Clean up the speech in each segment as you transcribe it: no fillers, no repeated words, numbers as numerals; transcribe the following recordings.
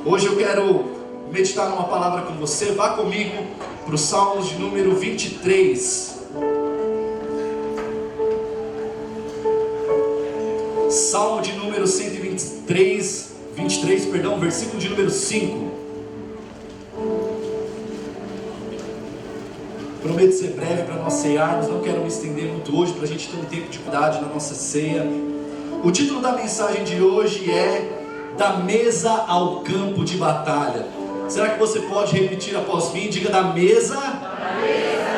Hoje eu quero meditar numa palavra com você. Vá comigo para o Salmos de número 23. Salmo de número 123, versículo de número 5. Prometo ser breve para nós cearmos, não quero me estender muito hoje, para a gente ter um tempo de qualidade na nossa ceia. O título da mensagem de hoje é Da Mesa ao Campo de Batalha. Será que você pode repetir após mim? Diga: da mesa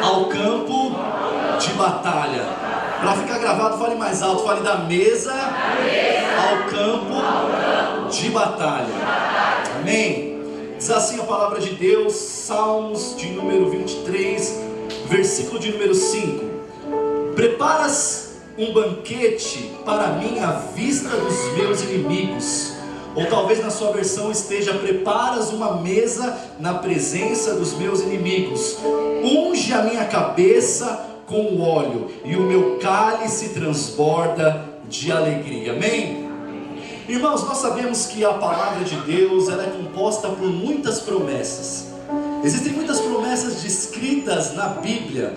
ao campo de batalha. Para ficar gravado, fale mais alto, fale: da mesa ao campo de batalha. Amém? Diz assim a palavra de Deus, Salmos de número 23, versículo de número 5. Preparas um banquete para mim à vista dos meus inimigos. Ou talvez na sua versão esteja: preparas uma mesa na presença dos meus inimigos. Unge a minha cabeça com óleo e o meu cálice transborda de alegria. Amém? Irmãos, nós sabemos que a palavra de Deus ela é composta por muitas promessas. Existem muitas promessas descritas na Bíblia,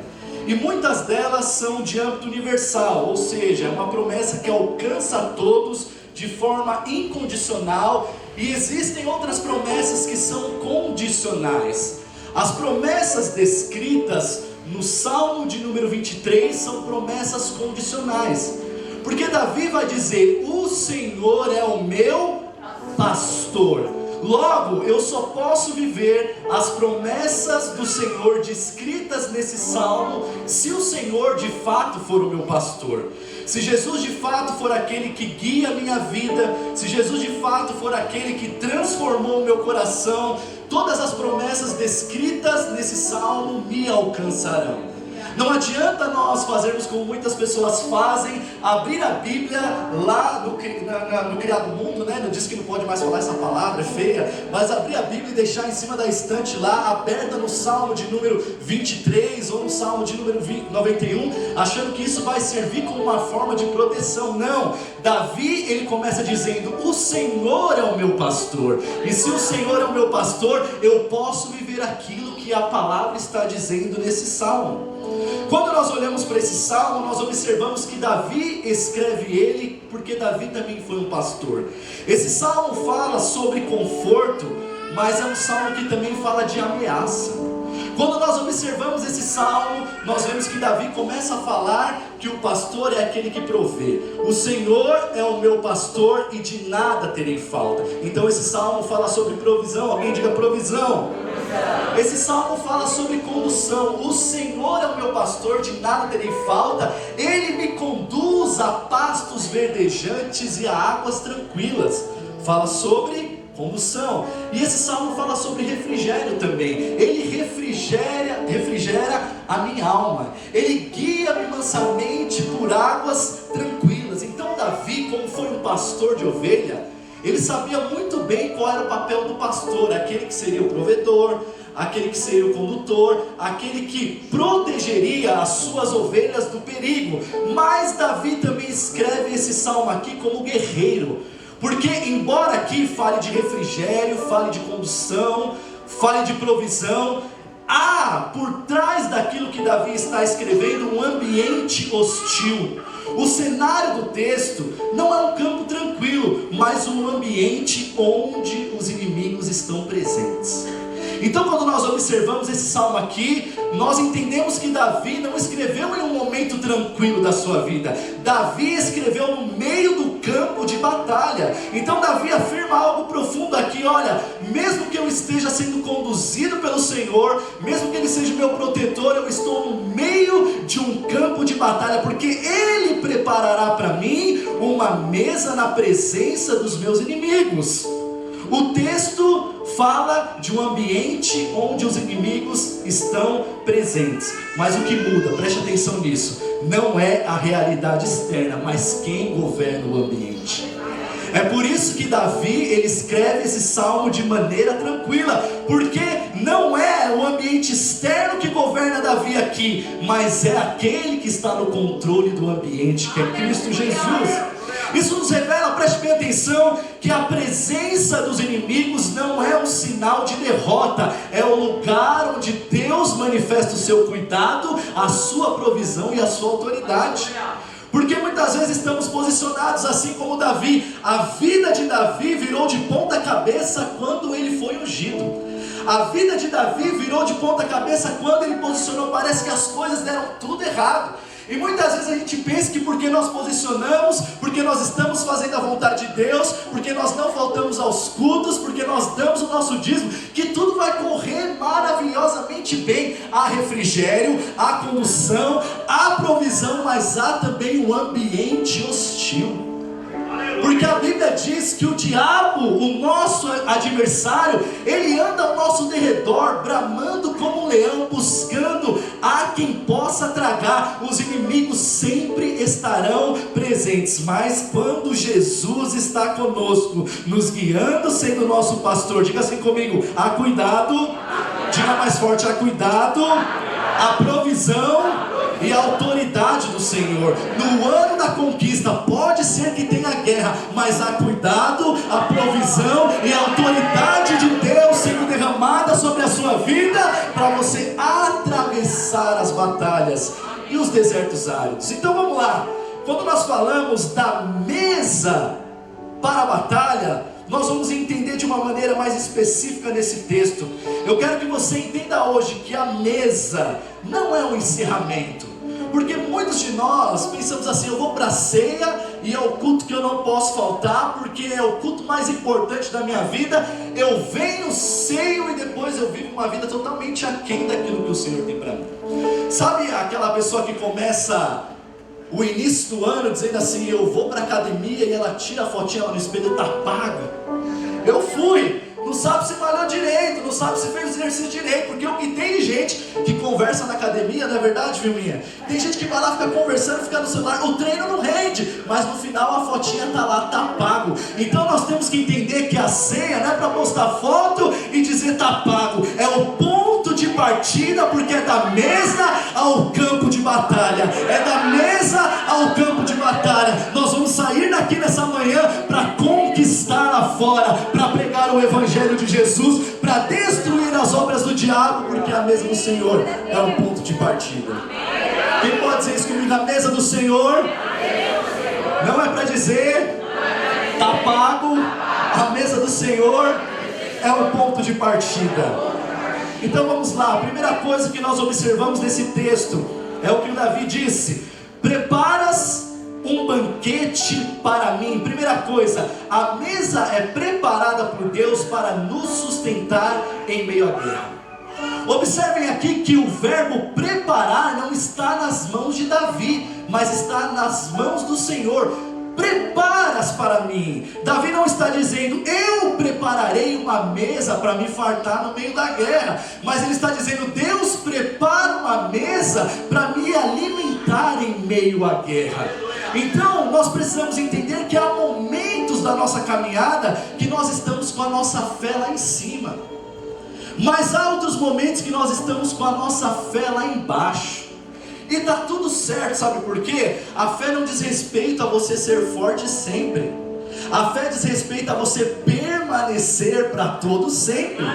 e muitas delas são de âmbito universal, ou seja, é uma promessa que alcança a todos de forma incondicional, e existem outras promessas que são condicionais. As promessas descritas no Salmo de número 23 são promessas condicionais, porque Davi vai dizer: o Senhor é o meu pastor. Logo, eu só posso viver as promessas do Senhor descritas nesse salmo se o Senhor de fato for o meu pastor. Se Jesus de fato for aquele que guia a minha vida, se Jesus de fato for aquele que transformou o meu coração, todas as promessas descritas nesse salmo me alcançarão. Não adianta nós fazermos como muitas pessoas fazem, abrir a Bíblia lá no criado mundo, né? Não diz que não pode mais falar essa palavra, é feia, mas abrir a Bíblia e deixar em cima da estante lá, aberta no Salmo de número 23 ou no Salmo de número 91, achando que isso vai servir como uma forma de proteção. Não, Davi ele começa dizendo: o Senhor é o meu pastor, e se o Senhor é o meu pastor, eu posso viver aquilo que a palavra está dizendo nesse salmo. Quando nós olhamos para esse salmo, nós observamos que Davi escreve ele porque Davi também foi um pastor. Esse salmo fala sobre conforto, mas é um salmo que também fala de ameaça. Quando nós observamos esse salmo, nós vemos que Davi começa a falar que o pastor é aquele que provê. O Senhor é o meu pastor e de nada terei falta. Então esse salmo fala sobre provisão. Alguém diga: provisão. Esse salmo fala sobre condução. O Senhor é o meu pastor, de nada terei falta. Ele me conduz a pastos verdejantes e a águas tranquilas. Fala sobre condução. E esse salmo fala sobre refrigério também. Ele refrigera a minha alma. Ele guia-me mansamente por águas tranquilas. Então Davi, como foi um pastor de ovelha, ele sabia muito bem qual era o papel do pastor: aquele que seria o provedor, aquele que seria o condutor, aquele que protegeria as suas ovelhas do perigo. Mas Davi também escreve esse salmo aqui como guerreiro, porque embora aqui fale de refrigério, fale de condução, fale de provisão, há por trás daquilo que Davi está escrevendo um ambiente hostil. O cenário do texto não é um campo tranquilo, mas um ambiente onde os inimigos estão presentes. Então, quando nós observamos esse salmo aqui, nós entendemos que Davi não escreveu em um momento tranquilo da sua vida. Davi escreveu no meio do campo de batalha. Então Davi afirma algo profundo aqui: olha, mesmo que eu esteja sendo conduzido pelo Senhor, mesmo que Ele seja meu protetor, eu estou no meio de um campo de batalha, porque Ele preparará para mim uma mesa na presença dos meus inimigos. O texto fala de um ambiente onde os inimigos estão presentes, mas o que muda, preste atenção nisso, não é a realidade externa, mas quem governa o ambiente. É por isso que Davi ele escreve esse salmo de maneira tranquila, porque não é o ambiente externo que governa Davi aqui, mas é aquele que está no controle do ambiente, que é Cristo Jesus. Isso nos revela, preste bem atenção, que a presença dos inimigos não é um sinal de derrota, é o lugar onde Deus manifesta o seu cuidado, a sua provisão e a sua autoridade. Porque muitas vezes estamos posicionados assim como Davi. A vida de Davi virou de ponta cabeça quando ele foi ungido. A vida de Davi virou de ponta cabeça quando ele posicionou. Parece que as coisas deram tudo errado. E muitas vezes a gente pensa que porque nós posicionamos, porque nós estamos fazendo a vontade de Deus, porque nós não faltamos aos cultos, porque nós damos o nosso dízimo, que tudo vai correr maravilhosamente bem. Há refrigério, há condução, há provisão, mas há também um ambiente hostil. Porque a Bíblia diz que o diabo, o nosso adversário, ele anda ao nosso derredor, bramando como um leão, buscando a quem possa tragar. Os inimigos sempre estarão presentes, mas quando Jesus está conosco, nos guiando, sendo nosso pastor, diga assim comigo: há cuidado, diga mais forte: há cuidado, a provisão e a autoridade do Senhor. No ano da conquista pode ser que tenha guerra, mas há cuidado, a provisão e a autoridade de Deus sendo derramada sobre a sua vida, para você atravessar as batalhas e os desertos áridos. Então vamos lá, quando nós falamos da mesa para a batalha, nós vamos entender de uma maneira mais específica nesse texto. Eu quero que você entenda hoje que a mesa não é um encerramento, porque muitos de nós pensamos assim: eu vou para a ceia e é o culto que eu não posso faltar, porque é o culto mais importante da minha vida. Eu venho, ceio e depois eu vivo uma vida totalmente aquém daquilo que o Senhor tem para mim. Sabe aquela pessoa que começa o início do ano dizendo assim: eu vou para a academia, e ela tira a fotinha lá no espelho, está paga. Eu fui, não sabe se malhou direito, não sabe se fez exercício direito, porque o que tem de gente que conversa na academia, não é verdade, Vilminha? Tem gente que vai lá, fica conversando, fica no celular, o treino não rende, mas no final a fotinha está lá, está pago. Então nós temos que entender que a ceia não é para postar foto e dizer está pago, é o ponto de partida, porque é da mesa ao campo de batalha, é da mesa ao campo de batalha. Nós vamos sair daqui nessa manhã para conquistar lá fora, para pregar o Evangelho de Jesus, para destruir as obras do diabo, porque a mesa do Senhor é o ponto de partida. Quem pode dizer isso comigo? A mesa do Senhor não é para dizer está pago, a mesa do Senhor é o ponto de partida. Então vamos lá, a primeira coisa que nós observamos nesse texto é o que o Davi disse: preparas um banquete para mim. Primeira coisa, a mesa é preparada por Deus para nos sustentar em meio à guerra. Observem aqui que o verbo preparar não está nas mãos de Davi, mas está nas mãos do Senhor. Preparas para mim. Davi não está dizendo eu prepararei uma mesa para me fartar no meio da guerra, mas ele está dizendo Deus prepara uma mesa para me alimentar em meio à guerra. Então nós precisamos entender que há momentos da nossa caminhada que nós estamos com a nossa fé lá em cima, mas há outros momentos que nós estamos com a nossa fé lá embaixo. E está tudo certo, sabe por quê? A fé não diz respeito a você ser forte sempre. A fé diz respeito a você permanecer para todo sempre.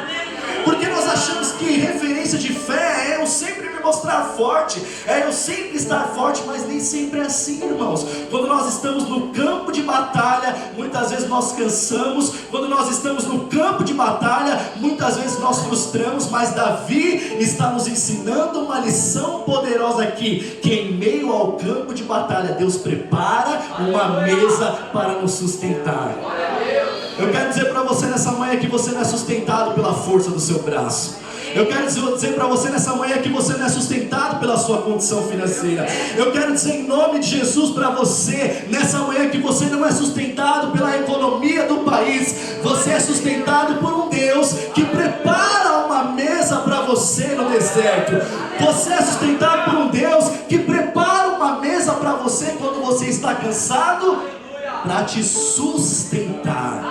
Porque nós achamos que referência de fé é eu sempre me mostrar forte, é eu sempre estar forte, mas nem sempre é assim, irmãos. Quando nós estamos no campo de batalha, muitas vezes nós cansamos. Quando nós estamos no campo de batalha, muitas vezes nós frustramos. Mas Davi está nos ensinando uma lição poderosa aqui, que em meio ao campo de batalha Deus prepara uma mesa para nos sustentar. Eu quero dizer para você nessa manhã que você não é sustentado pela força do seu braço. Eu quero dizer para você nessa manhã que você não é sustentado pela sua condição financeira. Eu quero dizer em nome de Jesus para você nessa manhã que você não é sustentado pela economia do país. Você é sustentado por um Deus que prepara uma mesa para você no deserto. Você é sustentado por um Deus que prepara uma mesa para você quando você está cansado, para te sustentar.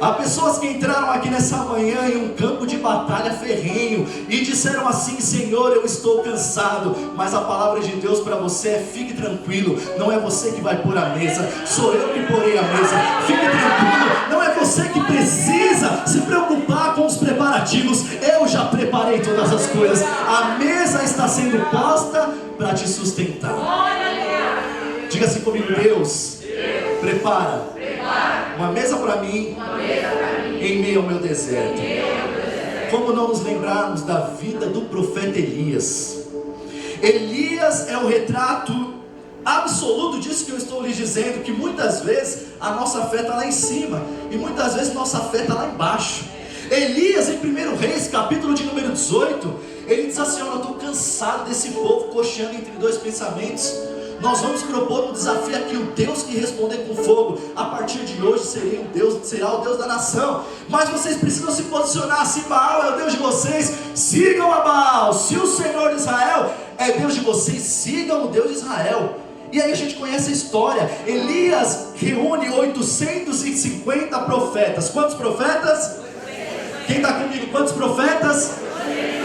Há pessoas que entraram aqui nessa manhã em um campo de batalha ferrenho e disseram assim: Senhor, eu estou cansado. Mas a palavra de Deus para você é: fique tranquilo, não é você que vai pôr a mesa, sou eu que porei a mesa. Fique tranquilo, não é você que precisa se preocupar com os preparativos, eu já preparei todas as coisas. A mesa está sendo posta para te sustentar. Diga assim comigo: Deus prepara uma mesa para mim em meio ao meu deserto. Como não nos lembrarmos da vida do profeta Elias? Elias é o retrato absoluto disso que eu estou lhes dizendo, que muitas vezes a nossa fé está lá em cima e muitas vezes nossa fé está lá embaixo. Elias, em 1 Reis, capítulo de número 18, ele diz assim: eu estou cansado desse povo cocheando entre dois pensamentos. Nós vamos propor um desafio aqui: o Deus que responder com fogo, a partir de hoje será o Deus da nação. Mas vocês precisam se posicionar assim: Baal é o Deus de vocês, sigam a Baal. Se o Senhor de Israel é Deus de vocês, sigam o Deus de Israel. E aí a gente conhece a história. Elias reúne 850 profetas. Quantos profetas? Quem está comigo? Quantos profetas?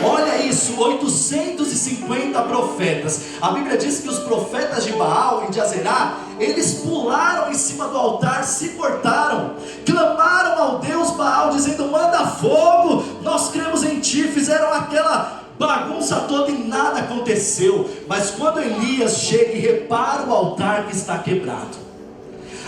Olha isso, 850 profetas. A Bíblia diz que os profetas de Baal e de Azerá, eles pularam em cima do altar, se cortaram, clamaram ao Deus Baal, dizendo: manda fogo, nós cremos em ti. Fizeram aquela bagunça toda e nada aconteceu. Mas quando Elias chega e repara o altar que está quebrado,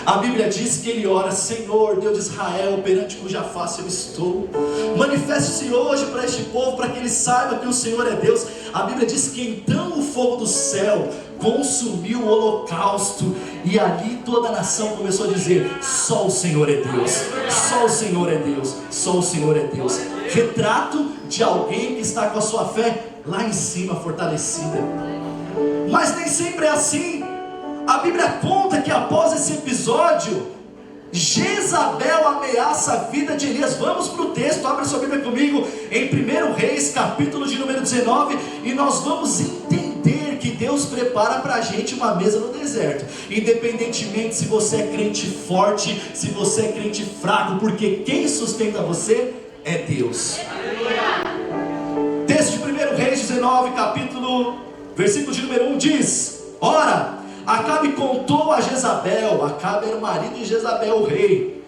a Bíblia diz que ele ora: Senhor, Deus de Israel, perante cuja face eu estou, manifeste-se hoje para este povo, para que ele saiba que o Senhor é Deus. A Bíblia diz que então o fogo do céu consumiu o holocausto, e ali toda a nação começou a dizer: só o Senhor é Deus, só o Senhor é Deus, só o Senhor é Deus. Retrato de alguém que está com a sua fé lá em cima, fortalecida. Mas nem sempre é assim. A Bíblia conta que após esse episódio, Jezabel ameaça a vida de Elias. Vamos para o texto, abre sua Bíblia comigo em 1 Reis, capítulo de número 19, e nós vamos entender que Deus prepara para a gente uma mesa no deserto, independentemente se você é crente forte, se você é crente fraco, porque quem sustenta você é Deus. Texto de 1 Reis 19, versículo de número 1 diz: ora, Acabe contou a Jezabel, Acabe era o marido de Jezabel, o rei,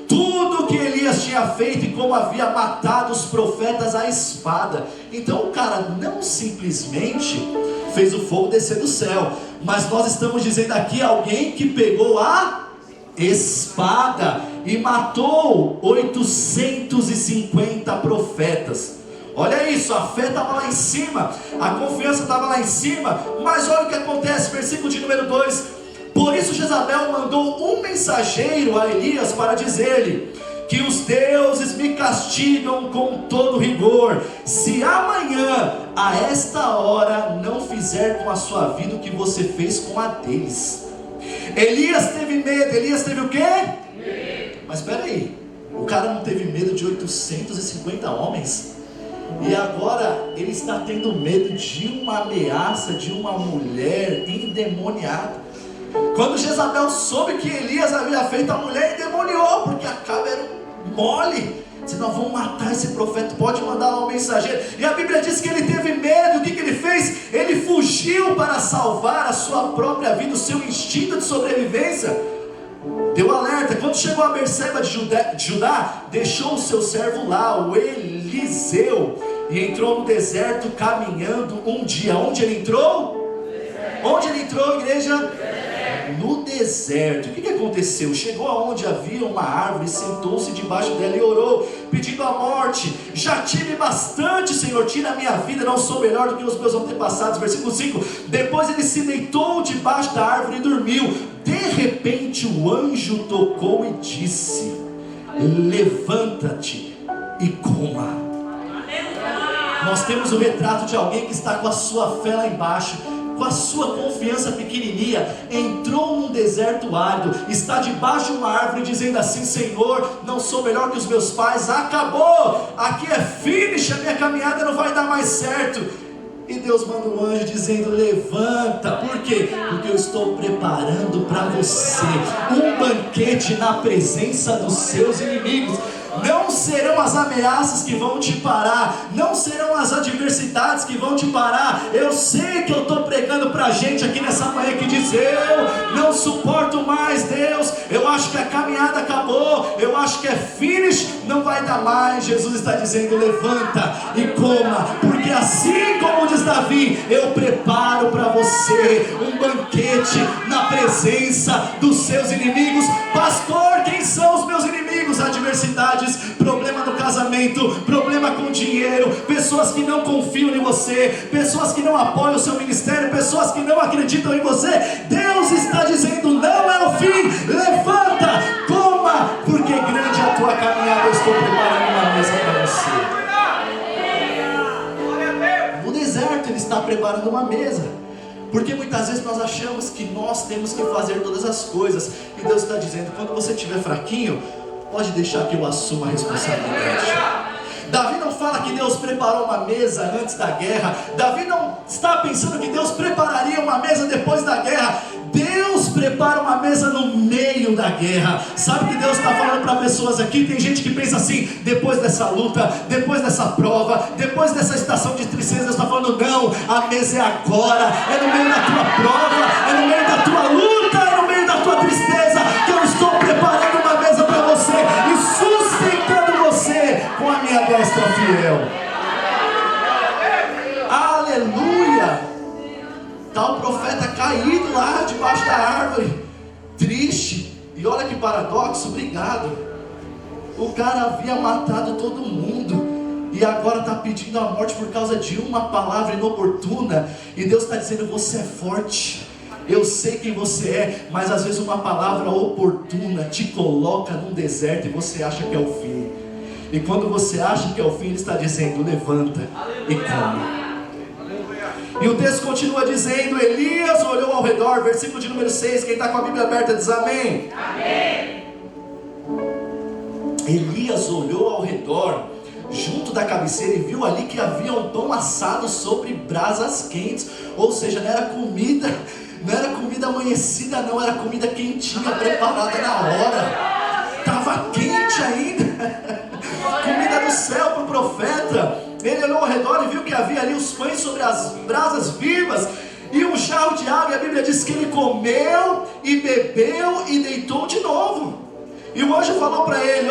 tudo que Elias tinha feito e como havia matado os profetas à espada. Então o cara não simplesmente fez o fogo descer do céu, mas nós estamos dizendo aqui: alguém que pegou a espada e matou 850 profetas. Olha isso, a fé estava lá em cima, a confiança estava lá em cima. Mas olha o que acontece, versículo de número 2: por isso Jezabel mandou um mensageiro a Elias para dizer-lhe que os deuses me castigam com todo rigor, se amanhã a esta hora não fizer com a sua vida o que você fez com a deles. Elias teve medo. Elias teve o quê? Medo. Mas espera aí, o cara não teve medo de 850 homens? E agora ele está tendo medo de uma ameaça de uma mulher endemoniada. Quando Jezabel soube que Elias havia feito, a mulher endemoniou, porque Acabe era mole. Disse: nós vamos matar esse profeta, pode mandar lá um mensageiro. E a Bíblia diz que ele teve medo. O que ele fez? Ele fugiu para salvar a sua própria vida, o seu instinto de sobrevivência. Deu alerta. Quando chegou a Berseba de Judá, deixou o seu servo lá, o Eliseu, e entrou no deserto caminhando um dia. Onde ele entrou? Onde ele entrou, igreja? No deserto. O que aconteceu? Chegou aonde havia uma árvore, sentou-se debaixo dela e orou, pedindo a morte. Já tive bastante, Senhor, tira a minha vida, não sou melhor do que os meus antepassados. Versículo 5: depois ele se deitou debaixo da árvore e dormiu. De repente o anjo tocou e disse: levanta-te e coma. Nós temos o retrato de alguém que está com a sua fé lá embaixo, com a sua confiança pequenininha, entrou num deserto árido, está debaixo de uma árvore dizendo assim: Senhor, não sou melhor que os meus pais, acabou, aqui é finish, a minha caminhada não vai dar mais certo. E Deus manda um anjo dizendo: levanta. Por quê? Porque eu estou preparando para você um banquete na presença dos seus inimigos. Não serão as ameaças que vão te parar, não serão as adversidades que vão te parar. Eu sei que eu estou pregando para gente aqui nessa manhã que diz: eu não suporto mais, Deus, eu acho que a caminhada acabou, eu acho que é finish, não vai dar mais. Jesus está dizendo: levanta e coma, porque assim como diz Davi, eu preparo para você um banquete na presença dos seus inimigos. Pastor, quem são os meus inimigos? Adversidades, problema no casamento, problema com dinheiro, pessoas que não confiam em você, pessoas que não apoiam o seu ministério, pessoas que não acreditam em você. Deus está dizendo: não é o fim, levanta, coma, porque grande é a tua caminhada. Eu estou preparando uma mesa para você. No deserto Ele está preparando uma mesa, porque muitas vezes nós achamos que nós temos que fazer todas as coisas, e Deus está dizendo: quando você estiver fraquinho, pode deixar que eu assuma a responsabilidade. Davi não fala que Deus preparou uma mesa antes da guerra. Davi não está pensando que Deus prepararia uma mesa depois da guerra. Deus prepara uma mesa no meio da guerra. Sabe que Deus está falando para pessoas aqui? Tem gente que pensa assim: depois dessa luta, depois dessa prova, depois dessa estação de tristeza, Deus está falando: não, a mesa é agora, é no meio da tua prova, é no meio da tua luta, é no meio da tua tristeza, que eu estou preparando uma mesa para você e sustentando você com a minha destra fiel. Aleluia! Está o profeta caído lá debaixo da árvore, triste. E olha que paradoxo, obrigado. O cara havia matado todo mundo e agora está pedindo a morte por causa de uma palavra inoportuna. E Deus está dizendo: você é forte, eu sei quem você é, mas às vezes uma palavra oportuna te coloca num deserto e você acha que é o fim. E quando você acha que é o fim, Ele está dizendo: levanta e come. E o texto continua dizendo: Elias olhou ao redor, versículo de número 6, quem está com a Bíblia aberta diz amém. Amém. Elias olhou ao redor, junto da cabeceira, e viu ali que havia um pão assado sobre brasas quentes. Ou seja, não era comida, não era comida amanhecida não, era comida quentinha, preparada na hora. Estava quente ainda. Comida do céu para o profeta. Ele olhou ao redor e viu que havia ali os pães sobre as brasas vivas e um jarro de água. E a Bíblia diz que ele comeu e bebeu e deitou de novo. E o anjo falou para ele: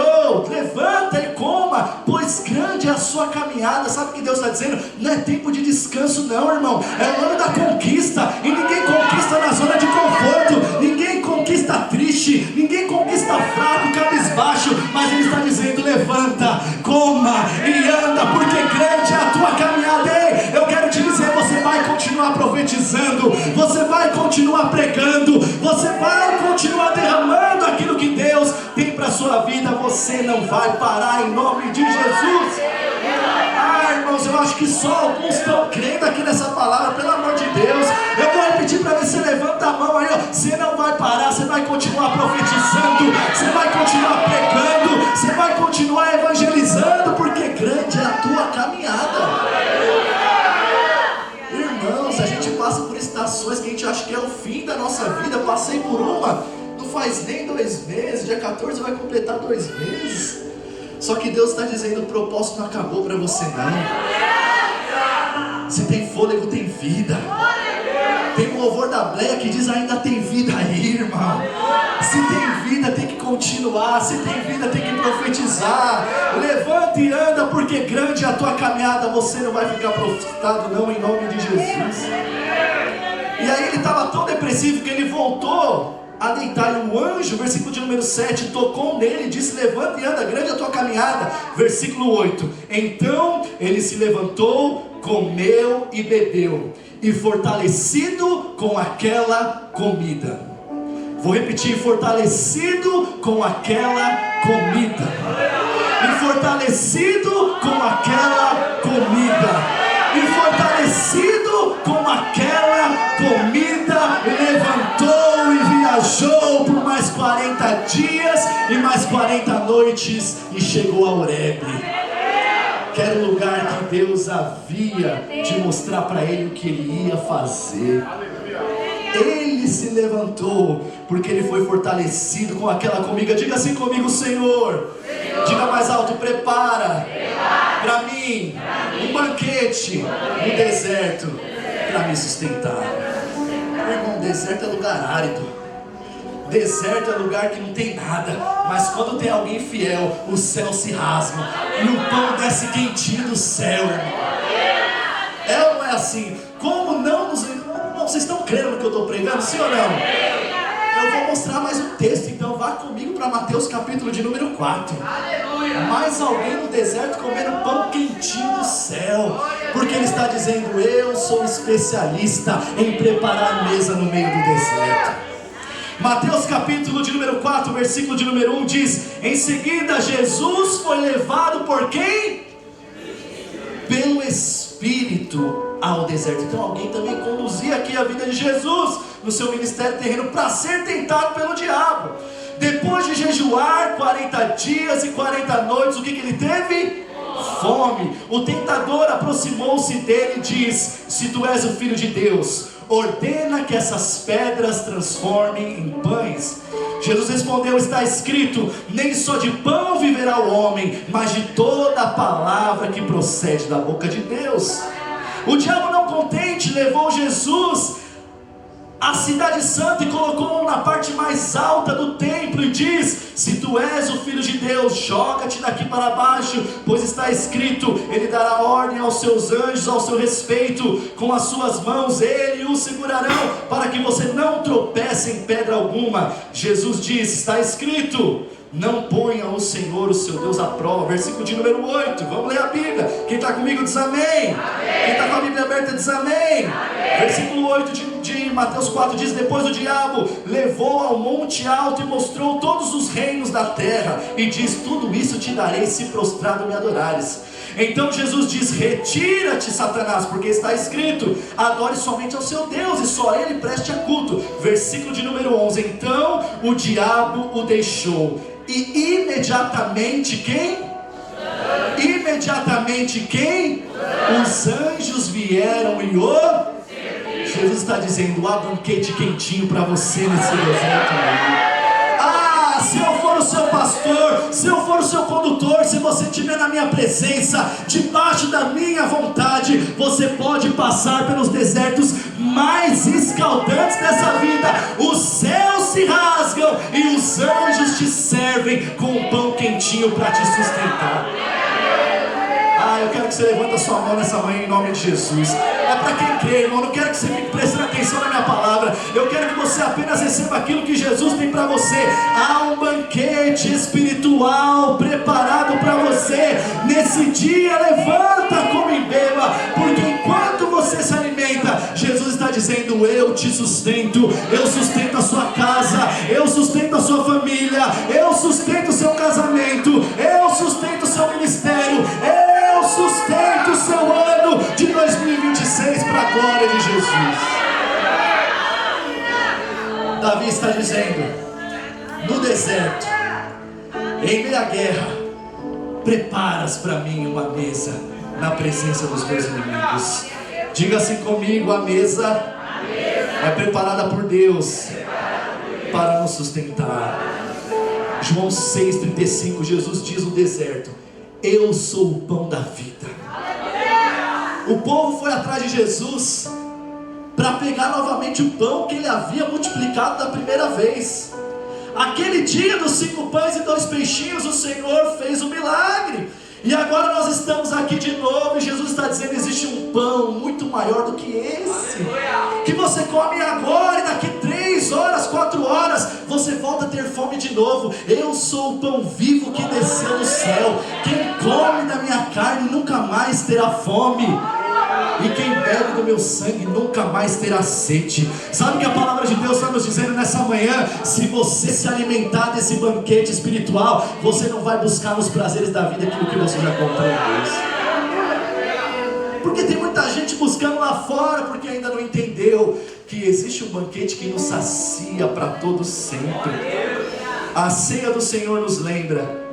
levanta e coma, pois grande é a sua caminhada. Sabe o que Deus está dizendo? Não é tempo de descanso não, irmão. É o ano da conquista. E ninguém conquista na zona de conforto. Ninguém conquista triste. Ninguém conquista fraco, cabisbaixo. Mas Ele está dizendo: levanta, coma e anda, porque grande é a tua caminhada. Ei, eu quero te dizer, você vai continuar profetizando, você vai continuar pregando, você vai continuar derramando aquilo que Deus tem para a sua vida. Você não vai parar em nome de Jesus. Irmãos, eu acho que só alguns estão crendo aqui nessa palavra, pelo amor de Deus. Eu vou repetir para ver se levanta a mão aí, Você não vai parar, você vai continuar profetizando, você vai continuar pregando, você vai continuar evangelizando, porque grande é a tua caminhada. Irmãos, a gente passa por estações que a gente acha que é o fim da nossa vida. Eu passei por uma, não faz nem 2 meses, dia 14 vai completar 2 meses. Só que Deus está dizendo: o propósito não acabou para você não. Se tem fôlego, tem vida. Tem um louvor da Bleia que diz: ainda tem vida aí, irmão. Se tem vida, tem que continuar. Se tem vida, tem que profetizar. Levanta e anda, porque grande é a tua caminhada. Você não vai ficar prostrado não, em nome de Jesus. E aí ele estava tão depressivo que ele voltou a deitar, e o anjo, versículo de número 7, tocou nele e disse: levanta e anda, grande é a tua caminhada. Versículo 8, então ele se levantou, comeu e bebeu, e fortalecido com aquela comida. Vou repetir: fortalecido com aquela comida. E fortalecido com aquela comida. E fortalecido com aquela comida, levantou e viajou por mais 40 dias e mais 40 noites e chegou a Horebe. que era o lugar que Deus havia de mostrar para ele o que ele ia fazer. Ele se levantou porque ele foi fortalecido com aquela comida. Diga assim comigo: Senhor. Diga mais alto: prepara para mim um banquete no deserto para me sustentar. Irmão, deserto é lugar árido. Deserto é lugar que não tem nada. Mas quando tem alguém fiel, os céus se rasgam e o pão desce quentinho do céu, irmão. É ou não é assim? Como não nos... Vocês estão crendo no que eu estou pregando, sim ou não? Eu vou mostrar mais um texto, então vá comigo para Mateus capítulo de número 4. Mais alguém no deserto comendo pão quentinho do céu, porque ele está dizendo: eu sou especialista em preparar a mesa no meio do deserto. Mateus capítulo de número 4, versículo de número 1 diz: em seguida Jesus foi levado por quem? Pelo Espírito ao deserto. Então alguém também conduzia aqui a vida de Jesus no seu ministério terreno para ser tentado pelo diabo. Depois de jejuar 40 dias e 40 noites, o que ele teve? Fome. O tentador aproximou-se dele e diz: se tu és o Filho de Deus, ordena que essas pedras transformem em pães. Jesus respondeu: está escrito, nem só de pão viverá o homem, mas de toda a palavra que procede da boca de Deus. O diabo, não contente, levou Jesus à cidade santa e colocou-o na parte mais alta do templo e diz: se tu és o Filho de Deus, joga-te daqui para baixo, pois está escrito, ele dará ordem aos seus anjos ao seu respeito, com as suas mãos ele o segurarão, para que você não tropece em pedra alguma. Jesus disse: está escrito, não ponha o Senhor, o seu Deus, à prova. Versículo de número 8, vamos ler a Bíblia. Quem está comigo diz amém. Amém. Quem está com a Bíblia aberta diz amém. Amém. Versículo 8 de Mateus 4 diz: depois o diabo levou ao monte alto e mostrou todos os reinos da terra, e diz: tudo isso te darei se prostrado me adorares. Então Jesus diz: retira-te, Satanás, porque está escrito, adore somente ao seu Deus e só ele preste a culto. Versículo de número 11, então o diabo o deixou, e imediatamente quem? Imediatamente quem? Os anjos vieram e o... Jesus está dizendo: há banquete quentinho para você nesse deserto aí. Se eu for o seu pastor, se eu for o seu condutor, se você estiver na minha presença, debaixo da minha vontade, você pode passar pelos desertos mais escaldantes dessa vida. Os céus se rasgam e os anjos te servem com um pão quentinho para te sustentar. Eu quero que você levante a sua mão nessa manhã em nome de Jesus. É para quem crê, irmão. Não quero que você fique prestando atenção na minha palavra. Eu quero que você apenas receba aquilo que Jesus tem para você. Há um banquete espiritual preparado para você. Nesse dia, levanta, come e beba, porque enquanto você se alimenta, Jesus está dizendo: eu te sustento. Eu sustento a sua casa, eu sustento a sua família, eu sustento o seu casamento, eu sustento o seu ministério, eu sustento o seu ano de 2026 para a glória de Jesus. Davi está dizendo: no deserto, em meio à guerra, preparas para mim uma mesa na presença dos meus inimigos. Diga assim comigo: a mesa é preparada por Deus para nos sustentar. João 6,35, Jesus diz no deserto: eu sou o pão da vida. O povo foi atrás de Jesus para pegar novamente o pão que ele havia multiplicado da primeira vez. Aquele dia dos 5 pães e 2 peixinhos, o Senhor fez um milagre. E agora nós estamos aqui de novo, e Jesus está dizendo: existe um pão muito maior do que esse, que você come agora, e daqui 3 horas, 4 horas, você volta a ter fome de novo. Eu sou o pão vivo que desceu do céu. Quem come da minha carne nunca mais terá fome, e quem bebe do meu sangue nunca mais terá sede. Sabe o que a palavra de Deus está nos dizendo nessa manhã? Se você se alimentar desse banquete espiritual, você não vai buscar nos prazeres da vida aquilo que você já comprou em Deus. Porque tem muita gente buscando lá fora, porque ainda não entendeu que existe um banquete que nos sacia para todo sempre. A ceia do Senhor nos lembra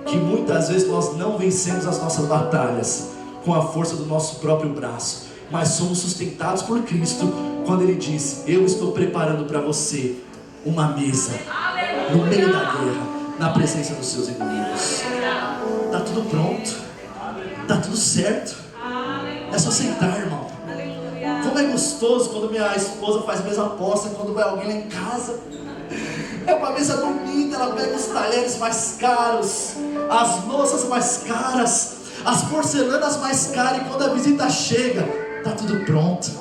que muitas vezes nós não vencemos as nossas batalhas com a força do nosso próprio braço, mas somos sustentados por Cristo quando Ele diz: eu estou preparando para você uma mesa no meio da guerra, na presença dos seus inimigos. Está tudo pronto, está tudo certo, é só sentar, irmão. Como é gostoso quando minha esposa faz mesa posta, quando vai alguém lá em casa. É uma mesa bonita, ela pega os talheres mais caros, as louças mais caras, as porcelanas mais caras, e quando a visita chega, está tudo pronto.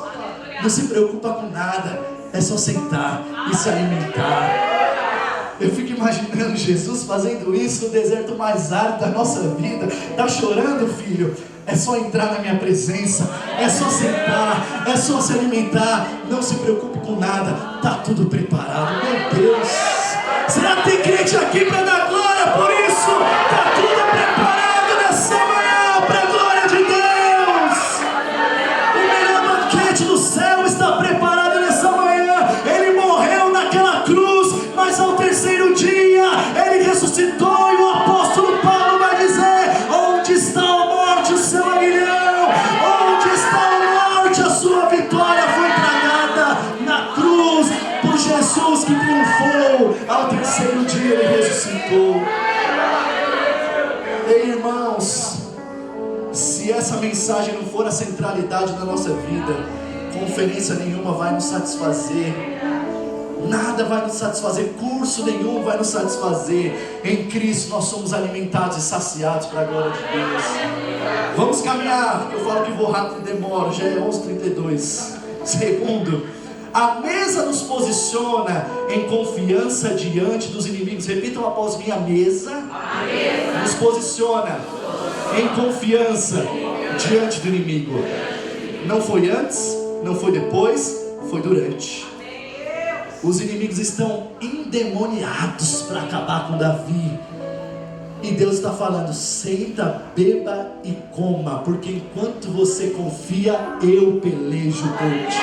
Não se preocupa com nada, é só sentar e se alimentar. Eu fico imaginando Jesus fazendo isso no deserto mais árido da nossa vida. Está chorando, filho? É só entrar na minha presença, é só sentar, é só se alimentar. Não se preocupe com nada, está tudo preparado. Meu Deus, será que tem crente aqui para dar glória por isso? Está tudo preparado nessa manhã para a glória de Deus. O melhor banquete do céu está preparado nessa manhã. Ele morreu naquela cruz, mas ao terceiro dia Ele ressuscitou, e o apóstolo Paulo vai dizer: onde está a morte, o seu aguilhão? Onde está a morte? A sua vitória foi tragada na cruz por Jesus, que triunfou. Ao terceiro dia Ele ressuscitou. Ei, irmãos, se essa mensagem não for a centralidade da nossa vida, conferência nenhuma vai nos satisfazer, nada vai nos satisfazer, curso nenhum vai nos satisfazer. Em Cristo nós somos alimentados e saciados para a glória de Deus. Vamos caminhar, eu falo que vou rápido e demoro, já é 11h32. Segundo, a mesa nos posiciona em confiança diante dos inimigos. Repitam após mim: a mesa nos posiciona em confiança diante do inimigo. Não foi antes, não foi depois, foi durante. Os inimigos estão endemoniados para acabar com Davi. E Deus está falando: senta, beba e coma, porque enquanto você confia, eu pelejo por ti.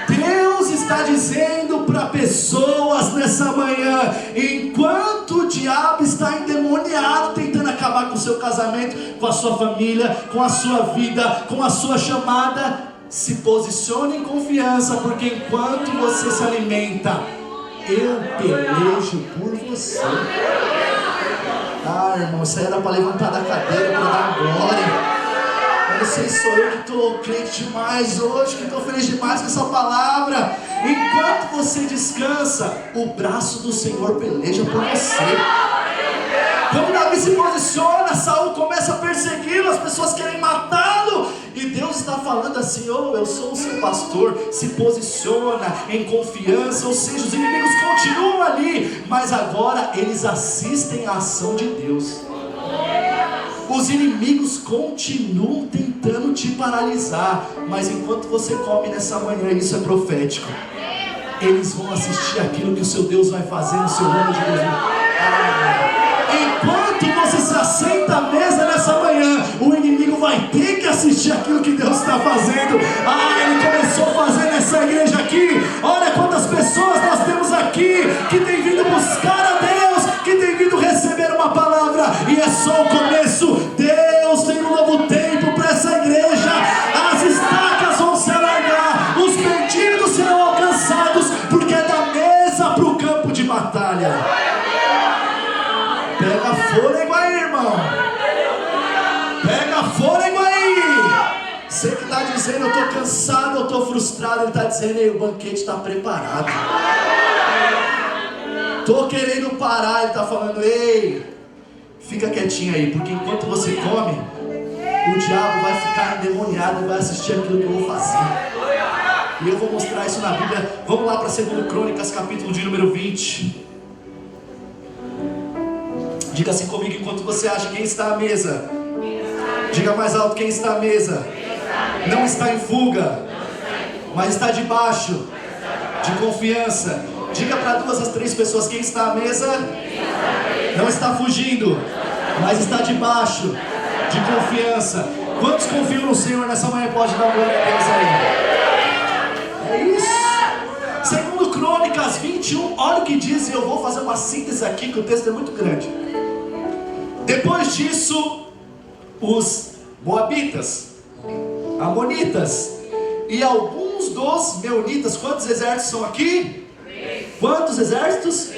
Deus está dizendo para pessoas nessa manhã: enquanto o diabo está endemoniado, tentando acabar com o seu casamento, com a sua família, com a sua vida, com a sua chamada, se posicione em confiança, porque enquanto você se alimenta, eu pelejo por você. Ah, irmão, isso aí era para levantar da cadeira, para dar glória. Eu não sei se sou eu que estou crente demais hoje, que estou feliz demais com essa palavra. Enquanto você descansa, o braço do Senhor peleja por você. Quando Davi se posiciona, Saul começa a persegui-lo, as pessoas querem matá-lo, e Deus está falando assim: oh, eu sou o seu pastor. Se posiciona em confiança, ou seja, os inimigos continuam ali, mas agora eles assistem à ação de Deus. Os inimigos continuam tentando te paralisar, mas enquanto você come nessa manhã, isso é profético, eles vão assistir aquilo que o seu Deus vai fazer no seu ano de 2000. Enquanto você se assenta à mesa nessa manhã, o inimigo vai ter que assistir aquilo que Deus está fazendo. Ele começou a fazer nessa igreja aqui. Olha quantas pessoas nós temos aqui que tem vindo buscar a Deus, que tem vindo receber uma palavra, e é só o começo. Deus tem um novo tempo para essa igreja. As estacas vão se alargar, os perdidos serão alcançados, porque é da mesa para o campo de batalha. Pega fôlego aí, irmão. Pega fôlego aí. Você que está dizendo: eu estou cansado, eu estou frustrado. Ele está dizendo: ei, o banquete está preparado. Estou querendo parar. Ele está falando: ei, fica quietinho aí, porque enquanto você come, o diabo vai ficar endemoniado e vai assistir aquilo que eu vou fazer. E eu vou mostrar isso na Bíblia. Vamos lá para 2 Crônicas, capítulo de número 20. Diga assim comigo enquanto você acha: quem está à mesa? Diga mais alto: quem está à mesa? Não está em fuga, mas está debaixo de confiança. Diga para 2 a 3 pessoas: quem está à mesa? Não está fugindo, mas está debaixo de confiança. Quantos confiam no Senhor nessa manhã? Pode dar glória a Deus aí. É isso. 2 Crônicas Lucas 21, olha o que diz, e eu vou fazer uma síntese aqui, que o texto é muito grande. Depois disso, os moabitas, amonitas e alguns dos meunitas, quantos exércitos são aqui? 3. Quantos exércitos?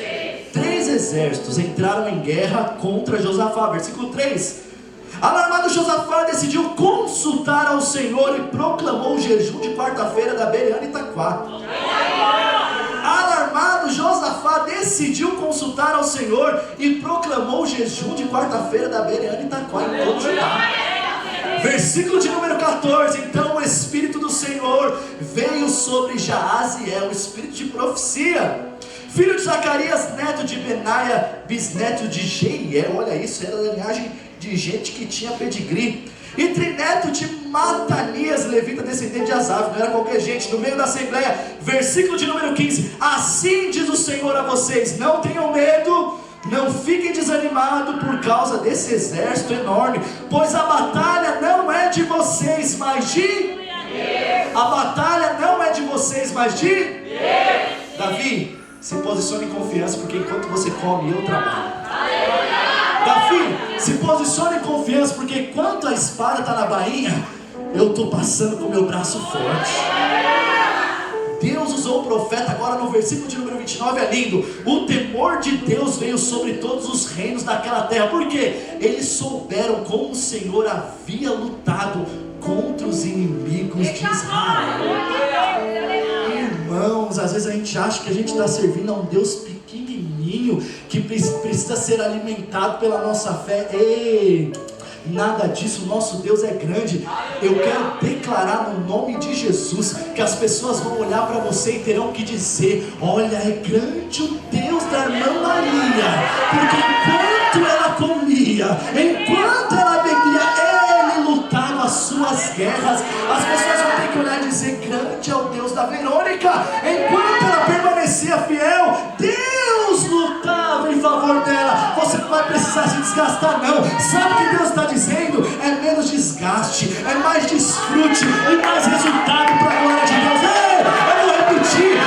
3 exércitos entraram em guerra contra Josafá. Versículo 3. Alarmado, Josafá decidiu consultar ao Senhor e proclamou o jejum de quarta-feira da Bereana e Itaquá. Alarmado, Josafá decidiu consultar ao Senhor e proclamou o jejum de quarta-feira da Bereana e Itaquá em todo Judá. Versículo de número 14. Então o Espírito do Senhor veio sobre Jaaziel, o espírito de profecia, filho de Zacarias, neto de Benaia, bisneto de Jeiel. Olha isso, era a linhagem de gente que tinha pedigree. E trineto de Matanias, levita, descendente de Asaf. Não era qualquer gente, no meio da assembleia. Versículo de número 15. Assim diz o Senhor a vocês: não tenham medo, não fiquem desanimados por causa desse exército enorme, pois a batalha não é de vocês, mas de Deus. A batalha não é de vocês, mas de Deus. Davi, se posicione em confiança, porque enquanto você come, eu trabalho. Davi, se posicione em confiança, porque enquanto a espada está na bainha, eu estou passando com o meu braço forte. Deus usou o profeta. Agora no versículo de número 29 é lindo. O temor de Deus veio sobre todos os reinos daquela terra. Por quê? Eles souberam como o Senhor havia lutado contra os inimigos de Israel. Irmãos, às vezes a gente acha que a gente está servindo a um Deus pequenininho, que precisa ser alimentado pela nossa fé. Ei, nada disso, nosso Deus é grande. Eu quero declarar no nome de Jesus que as pessoas vão olhar para você e terão que dizer: olha, é grande o Deus da irmã Maria, porque enquanto ela comia, enquanto ela bebia, Ele lutava as suas guerras. As pessoas vão ter que olhar e dizer: grande é o Deus da Verônica. Enquanto ela permanecia fiel, Deus lutava em favor dela. Você não vai precisar se desgastar, não. Sabe o que Deus está dizendo? É menos desgaste, é mais desfrute e mais resultado para a glória de Deus. Ei, eu vou repetir: é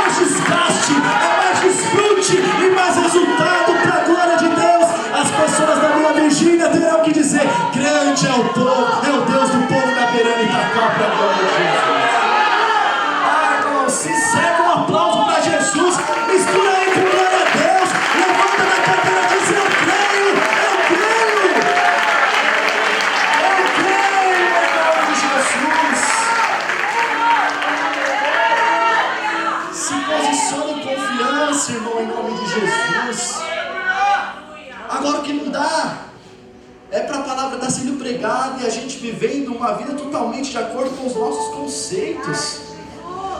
menos desgaste, é mais desfrute e mais resultado para a glória de Deus. As pessoas da Vila Virgínia terão que dizer: grande é o povo, é o Deus do povo da Bereana e Itaquá, para a glória de Jesus. Ah, irmão, se serve um aplauso para Jesus, mistura aí com glória a Deus, levanta da cadeira e diz: eu creio, eu creio, eu creio em nome de Jesus. Se posicione em confiança, irmão, em nome de Jesus. Agora o que não dá é para a palavra estar sendo pregada e a gente vivendo uma vida totalmente de acordo com os nossos conceitos.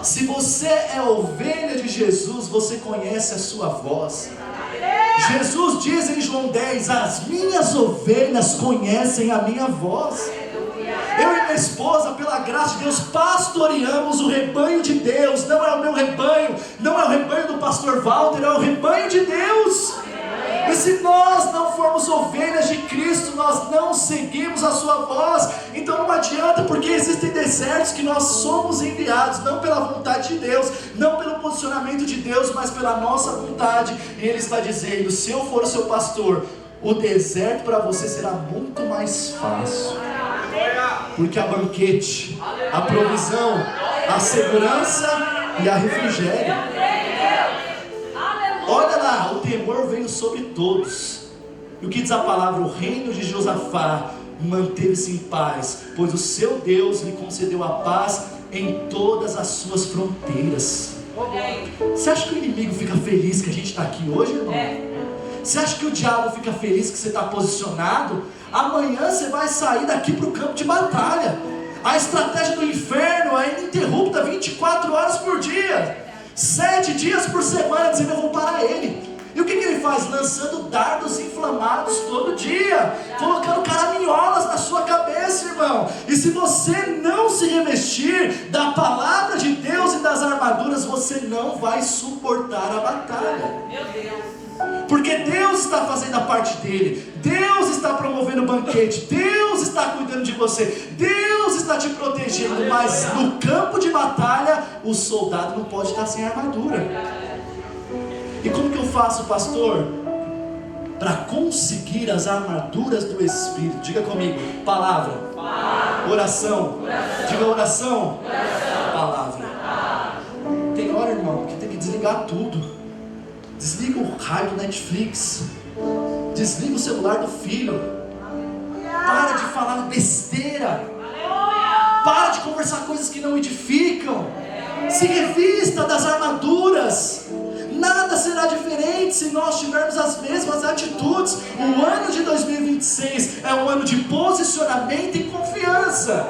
Se você é ovelha de Jesus, você conhece a sua voz. Jesus diz em João 10: as minhas ovelhas conhecem a minha voz. Eu e minha esposa, pela graça de Deus, pastoreamos o rebanho de Deus. Não é o meu rebanho, não é o rebanho do pastor Walter, é o rebanho de Deus. E se nós não formos ovelhas de Cristo, nós não seguimos a sua voz. Então não adianta, porque existem desertos que nós somos enviados, não pela vontade de Deus, não pelo posicionamento de Deus, mas pela nossa vontade. E Ele está dizendo: se eu for o seu pastor, o deserto para você será muito mais fácil, porque há banquete, a provisão, a segurança e a refrigério. Olha lá, o temor veio sobre todos. E o que diz a palavra? O reino de Josafá manteve-se em paz, pois o seu Deus lhe concedeu a paz em todas as suas fronteiras. Você acha que o inimigo fica feliz que a gente está aqui hoje, irmão? Você acha que o diabo fica feliz que você está posicionado? Amanhã você vai sair daqui para o campo de batalha. A estratégia do inferno é ininterrupta, 24 horas por dia, 7 dias por semana, dizendo: eu vou parar ele. E o que ele faz? Lançando dardos inflamados todo dia, colocando caraminholas na sua cabeça, irmão. E se você não se revestir da palavra de Deus e das armaduras, você não vai suportar a batalha. Meu Deus. Porque Deus está fazendo a parte dele, Deus está promovendo o banquete, Deus está cuidando de você, Deus está te protegendo. Mas no campo de batalha, o soldado não pode estar sem armadura. E como que eu faço, pastor? Para conseguir as armaduras do Espírito. Diga comigo, palavra. Oração. Diga oração. Palavra. Tem hora, irmão, que tem que desligar tudo. Desliga o raio do Netflix. Desliga o celular do filho. Para de falar besteira. Para de conversar coisas que não edificam. Se revista das armaduras. Nada será diferente se nós tivermos as mesmas atitudes. O ano de 2026 é um ano de posicionamento e confiança.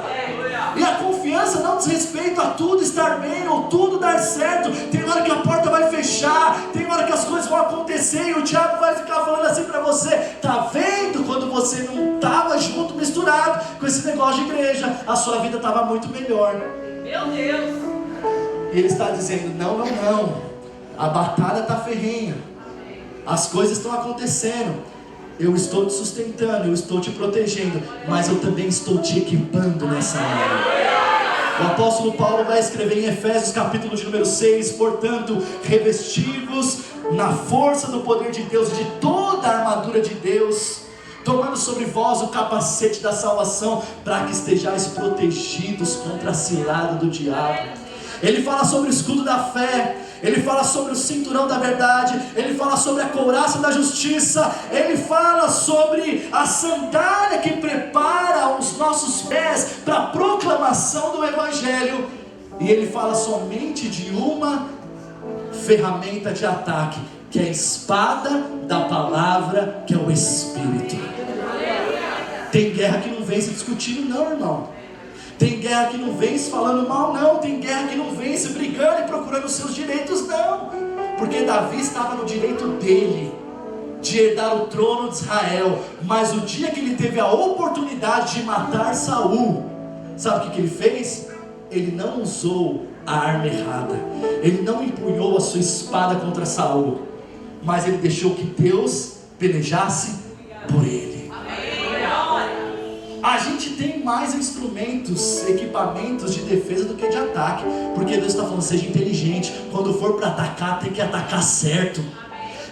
E a confiança não diz respeito a tudo estar bem ou tudo dar certo. Tem hora que a porta vai fechar, tem hora que as coisas vão acontecer e o diabo vai ficar falando assim para você: tá vendo? Quando você não estava junto, misturado com esse negócio de igreja, a sua vida estava muito melhor. Meu Deus! E ele está dizendo: não, não, não. A batalha está ferrenha. As coisas estão acontecendo. Eu estou te sustentando, eu estou te protegendo, mas eu também estou te equipando nessa área. O apóstolo Paulo vai escrever em Efésios capítulo de número 6: portanto, revestivos na força do poder de Deus, de toda a armadura de Deus, tomando sobre vós o capacete da salvação, para que estejais protegidos contra a cilada do diabo. Ele fala sobre o escudo da fé, ele fala sobre o cinturão da verdade, ele fala sobre a couraça da justiça, ele fala sobre a sandália que prepara os nossos pés para a proclamação do Evangelho, e ele fala somente de uma ferramenta de ataque, que é a espada da palavra, que é o Espírito. Tem guerra que não vence discutindo, não, irmão. Tem guerra que não vence falando mal, não. Tem guerra que não vence brigando e procurando os seus direitos, não. Porque Davi estava no direito dele de herdar o trono de Israel. Mas o dia que ele teve a oportunidade de matar Saul, sabe o que ele fez? Ele não usou a arma errada. Ele não empunhou a sua espada contra Saul, mas ele deixou que Deus pelejasse por ele. A gente tem mais instrumentos, equipamentos de defesa do que de ataque, porque Deus está falando: seja inteligente. Quando for para atacar, tem que atacar certo.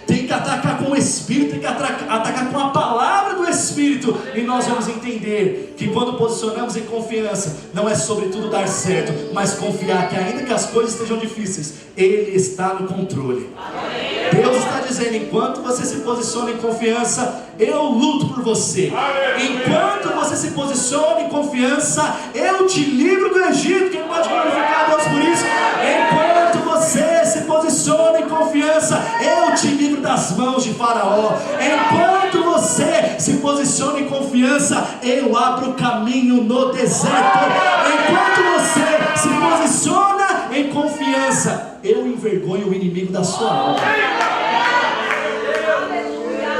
Tem que atacar com o Espírito, tem que atacar com a palavra do Espírito. E nós vamos entender que quando posicionamos em confiança, não é sobre tudo dar certo, mas confiar que ainda que as coisas estejam difíceis, Ele está no controle. Deus está dizendo: enquanto você se posiciona em confiança, eu luto por você. Enquanto você se posiciona em confiança, eu te livro do Egito. Quem pode glorificar a Deus por isso? Enquanto você se posiciona em confiança, eu te livro das mãos de Faraó. Enquanto você se posiciona em confiança, eu abro caminho no deserto. Enquanto você se posiciona em confiança, eu envergonho o inimigo da sua alma.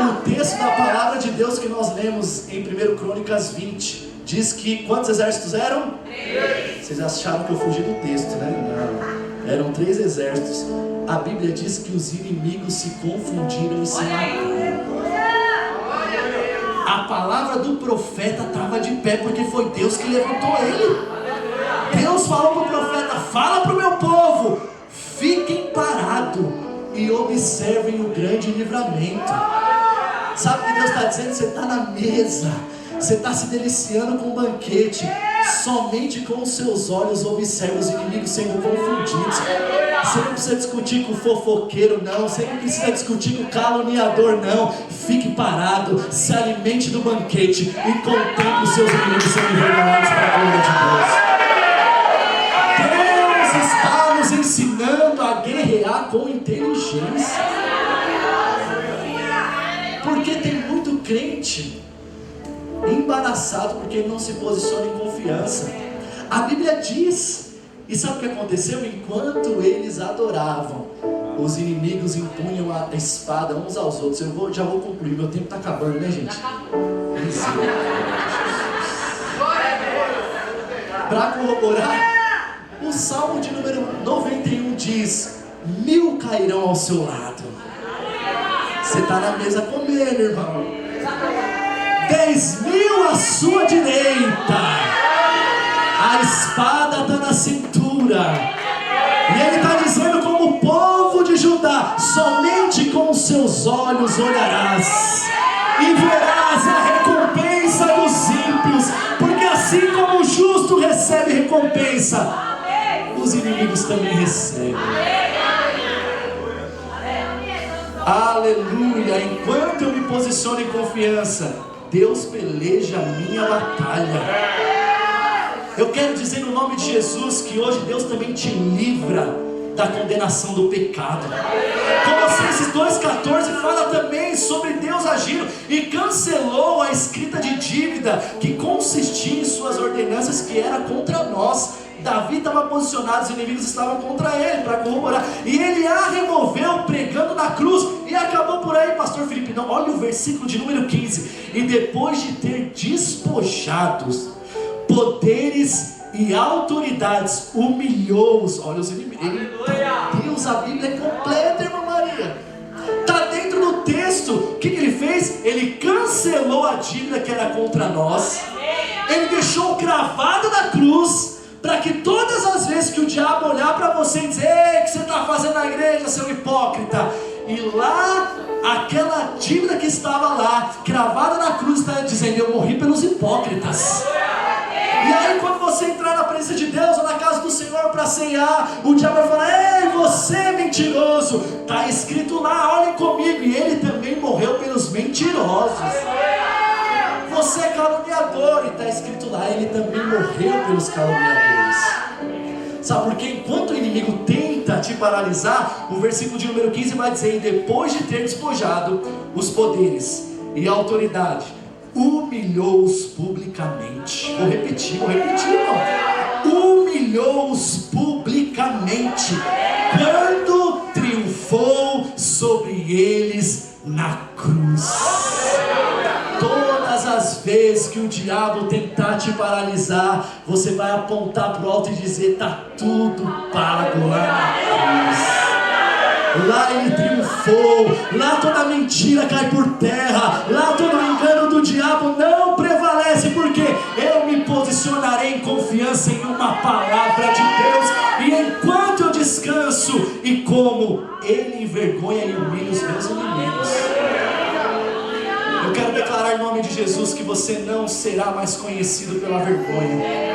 O texto da palavra de Deus que nós lemos em 1 Crônicas 20 diz que quantos exércitos eram? 3. Vocês acharam que eu fugi do texto, né? Não, eram 3 exércitos. A Bíblia diz que os inimigos se confundiram e se mataram. A palavra do profeta estava de pé, porque foi Deus que levantou ele. Deus falou para o profeta: fala para o meu povo, fiquem parados e observem o grande livramento. Sabe o que Deus está dizendo? Você está na mesa, você está se deliciando com o banquete. Somente com os seus olhos observe os inimigos sendo confundidos. Você não precisa discutir com o fofoqueiro, não. Você não precisa discutir com o caluniador, não. Fique parado, se alimente do banquete e contemple os seus inimigos sendo envergonhados para a glória de Deus. Deus está nos ensinando a guerrear com inteligência. Porque tem muito crente embaraçado porque ele não se posiciona em confiança. A Bíblia diz, e sabe o que aconteceu? Enquanto eles adoravam, os inimigos empunham a espada uns aos outros. Já vou concluir, meu tempo está acabando, né, gente? Para corroborar, o Salmo de número 91 diz: 1000 cairão ao seu lado. Você está na mesa comendo, irmão. 10.000 à sua direita. A espada está na cintura. E ele está dizendo, como povo de Judá: somente seus olhos olharás e verás a recompensa dos ímpios, porque assim como o justo recebe recompensa, os inimigos também recebem. Aleluia. Enquanto eu me posiciono em confiança, Deus peleja a minha batalha. Eu quero dizer no nome de Jesus que hoje Deus também te livra da condenação do pecado. Colossenses 2,14 fala também sobre Deus agindo e cancelou a escrita de dívida que consistia em suas ordenanças, que era contra nós. Davi estava posicionado, os inimigos estavam contra ele para corroborar, e ele a removeu pregando na cruz, e acabou por aí, pastor Felipe. Não, olha o versículo de número 15: e depois de ter despojados poderes e autoridades, humilhou-os. Olha os inimigos. Deus, a Bíblia é completa, irmã Maria. Está dentro do texto. O que ele fez? Ele cancelou a dívida que era contra nós. Ele deixou cravado na cruz, para que todas as vezes que o diabo olhar para você e dizer: ei, o que você está fazendo na igreja, seu hipócrita? E lá, aquela dívida que estava lá, cravada na cruz, está dizendo: eu morri pelos hipócritas. E aí quando você entrar na presença de Deus ou na casa do Senhor para ceiar, o diabo vai falar: ei, você é mentiroso. Está escrito lá, olhem comigo, e ele também morreu pelos mentirosos. Você é caluniador, e está escrito lá, ele também morreu pelos caluniadores. Sabe por quê? Enquanto o inimigo tenta te paralisar, o versículo de número 15 vai dizer: e depois de ter despojado os poderes e a autoridade, humilhou-os publicamente. Vou repetir, irmão. Humilhou-os publicamente, quando triunfou sobre eles na cruz. Todas as vezes que o diabo tentar te paralisar, você vai apontar para o alto e dizer: está tudo pago lá na cruz. Lá ele triunfou, lá toda mentira cai por terra, lá todo engano do diabo não prevalece, porque eu me posicionarei em confiança em uma palavra de Deus, e enquanto eu descanso e como, ele envergonha e humilha os meus inimigos. Eu quero declarar em nome de Jesus que você não será mais conhecido pela vergonha.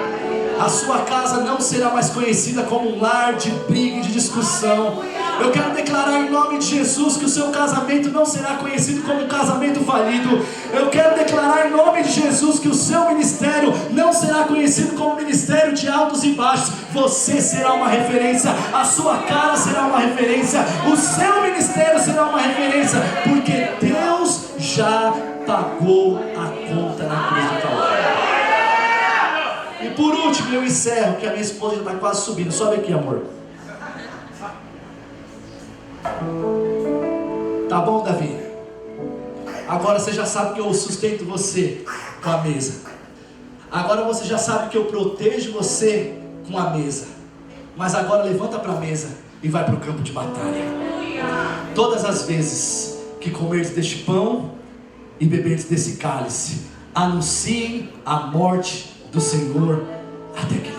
A sua casa não será mais conhecida como um lar de briga e de discussão. Eu quero declarar em nome de Jesus que o seu casamento não será conhecido como um casamento falido. Eu quero declarar em nome de Jesus que o seu ministério não será conhecido como um ministério de altos e baixos. Você será uma referência, a sua cara será uma referência, o seu ministério será uma referência, porque Deus já pagou a conta na cruz do Calvário. E por último, eu encerro, que a minha esposa já está quase subindo. Sobe aqui, amor. Tá bom, Davi? Agora você já sabe que eu sustento você com a mesa. Agora você já sabe que eu protejo você com a mesa. Mas agora levanta para a mesa e vai para o campo de batalha. Todas as vezes que comerdes deste pão e beberdes desse cálice, anunciem a morte do Senhor até que Ele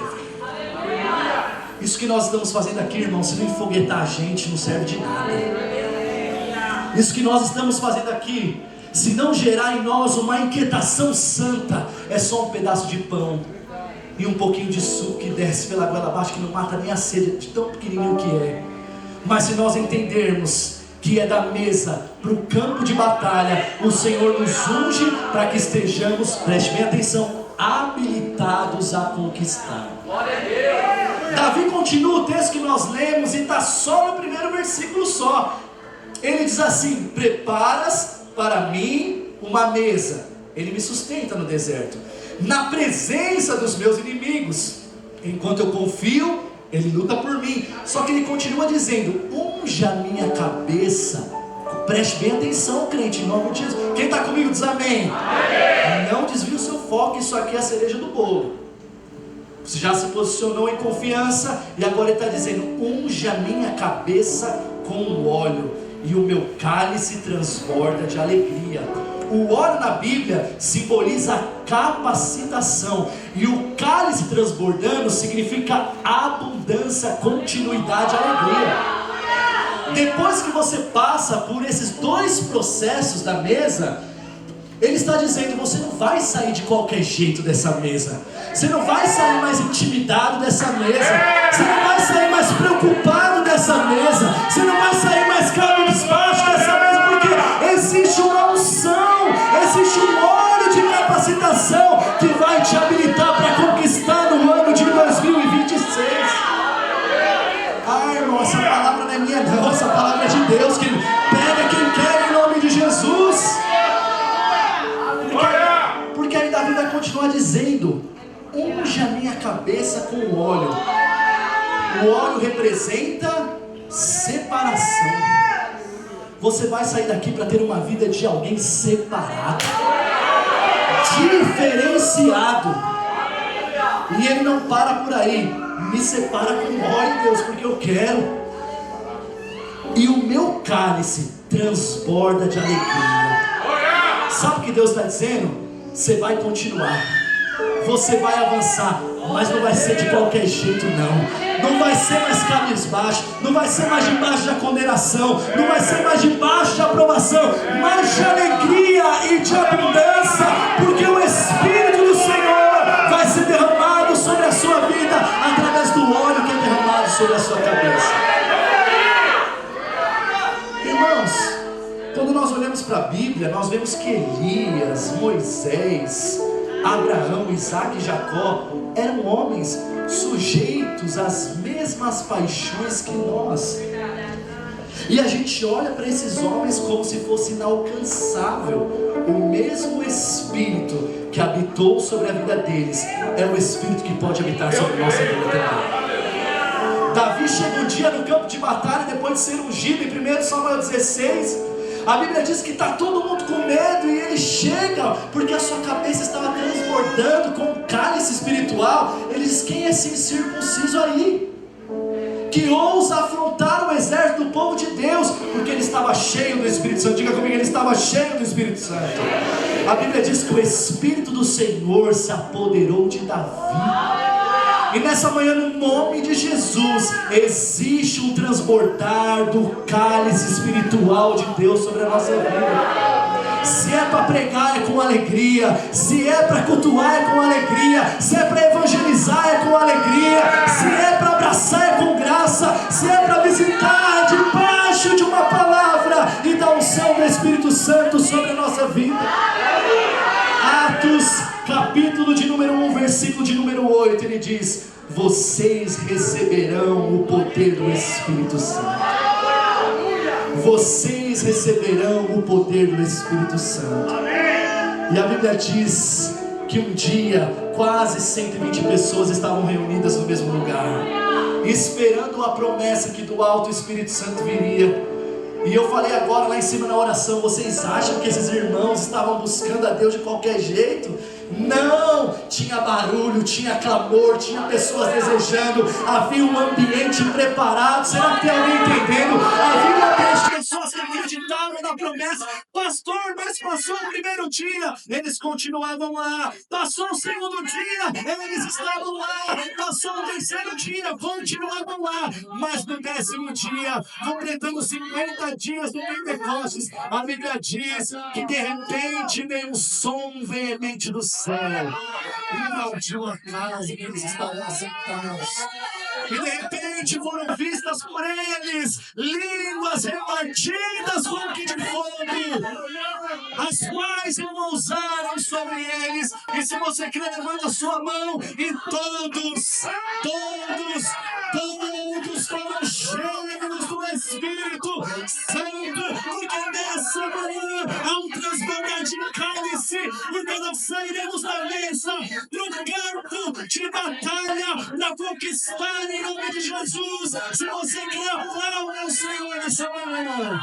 venha. Isso que nós estamos fazendo aqui, irmão, se não enfoguetar a gente, não serve de nada. Isso que nós estamos fazendo aqui, se não gerar em nós uma inquietação santa, é só um pedaço de pão e um pouquinho de suco que desce pela goela abaixo, que não mata nem a sede de tão pequenininho que é. Mas se nós entendermos que é da mesa para o campo de batalha, o Senhor nos unge para que estejamos, preste bem atenção, habilitados a conquistar. Davi continua o texto que nós lemos e está só no primeiro versículo só. Ele diz assim: preparas para mim uma mesa. Ele me sustenta no deserto, na presença dos meus inimigos. Enquanto eu confio, Ele luta por mim. Só que ele continua dizendo: unja a minha cabeça. Preste bem atenção, crente, em nome de Jesus. Quem está comigo diz amém. Amém. Não desvie o seu foco, isso aqui é a cereja do bolo. Você já se posicionou em confiança e agora ele está dizendo: unja a minha cabeça com óleo e o meu cálice transborda de alegria. O óleo na Bíblia simboliza a capacitação, e o cálice transbordando significa abundância, continuidade, alegria. Depois que você passa por esses dois processos da mesa, Ele está dizendo: você não vai sair de qualquer jeito dessa mesa. Você não vai sair mais intimidado dessa mesa. Você não vai sair mais preocupado dessa mesa. Você não vai sair mais cabisbaixo dessa mesa, porque existe uma unção, existe um óleo de capacitação que vai te habilitar para conquistar no ano de 2026. Ah, irmão, essa palavra não é minha não, essa palavra é de Deus, que pega quem quer em nome de Jesus. Porque aí Davi vai continuar dizendo: unge a minha cabeça com o óleo. O óleo representa separação. Você vai sair daqui para ter uma vida de alguém separado, diferenciado. E Ele não para por aí. Me separa com óleo, Deus, porque eu quero. E o meu cálice transborda de alegria. Sabe o que Deus está dizendo? Você vai continuar, você vai avançar, mas não vai ser de qualquer jeito não. Não vai ser mais cabisbaixo, não vai ser mais debaixo da condenação, não vai ser mais debaixo de aprovação, mas de alegria e de abundância, porque o Espírito do Senhor vai ser derramado sobre a sua vida através do óleo que é derramado sobre a sua cabeça. Irmãos, quando nós olhamos para a Bíblia, nós vemos que Elias, Moisés, Abraão, Isaac e Jacó eram homens sujeitos às mesmas paixões que nós. E a gente olha para esses homens como se fosse inalcançável. O mesmo Espírito que habitou sobre a vida deles é o Espírito que pode habitar sobre a nossa vida também. Davi chega um dia no campo de batalha, depois de ser ungido, em 1 Samuel 16, a Bíblia diz que está todo mundo com medo, e ele chega porque a sua cabeça estava transbordando com um cálice espiritual. Ele diz: quem é esse incircunciso aí, que ousa afrontar o exército do povo de Deus? Porque ele estava cheio do Espírito Santo. Diga comigo: ele estava cheio do Espírito Santo. A Bíblia diz que o Espírito do Senhor se apoderou de Davi. E nessa manhã, no nome de Jesus, existe um transbordar do cálice espiritual de Deus sobre a nossa vida. Se é para pregar, é com alegria. Se é para cultuar, é com alegria. Se é para evangelizar, é com alegria. Se é para abraçar, é com graça. Se é para visitar, é debaixo de uma palavra e da unção do Espírito Santo sobre a nossa vida. Atos, capítulo de número 1, versículo de número 8, ele diz: vocês receberão o poder do Espírito Santo. Vocês receberão o poder do Espírito Santo. E a Bíblia diz que um dia quase 120 pessoas estavam reunidas no mesmo lugar, esperando a promessa que do alto o Espírito Santo viria. E eu falei agora lá em cima na oração: vocês acham que esses irmãos estavam buscando a Deus de qualquer jeito? Não, tinha barulho, tinha clamor, tinha pessoas desejando, havia um ambiente preparado. Será que tem alguém entendendo? Havia um ambiente de pessoas que acreditavam na promessa. Pastor, mas passou o primeiro dia, eles continuavam lá. Passou o segundo dia, eles estavam lá. Passou o terceiro dia, continuavam lá. Mas no 10º dia, completando 50 dias do Pentecostes, a Bíblia diz que de repente veio um som veemente do céu, invadiu a casa que eles estavam sentados, e de repente foram vistas por eles línguas repartidas como que de fogo, as quais repousaram sobre eles. E se você quer, levanta a sua mão, e todos foram cheios do Espírito Santo, porque nessa manhã há um transbordar de cálice, porque nós sairemos da mesa do campo de batalha para conquistar em nome de Jesus. Se você quer, aplauda o Senhor nessa manhã.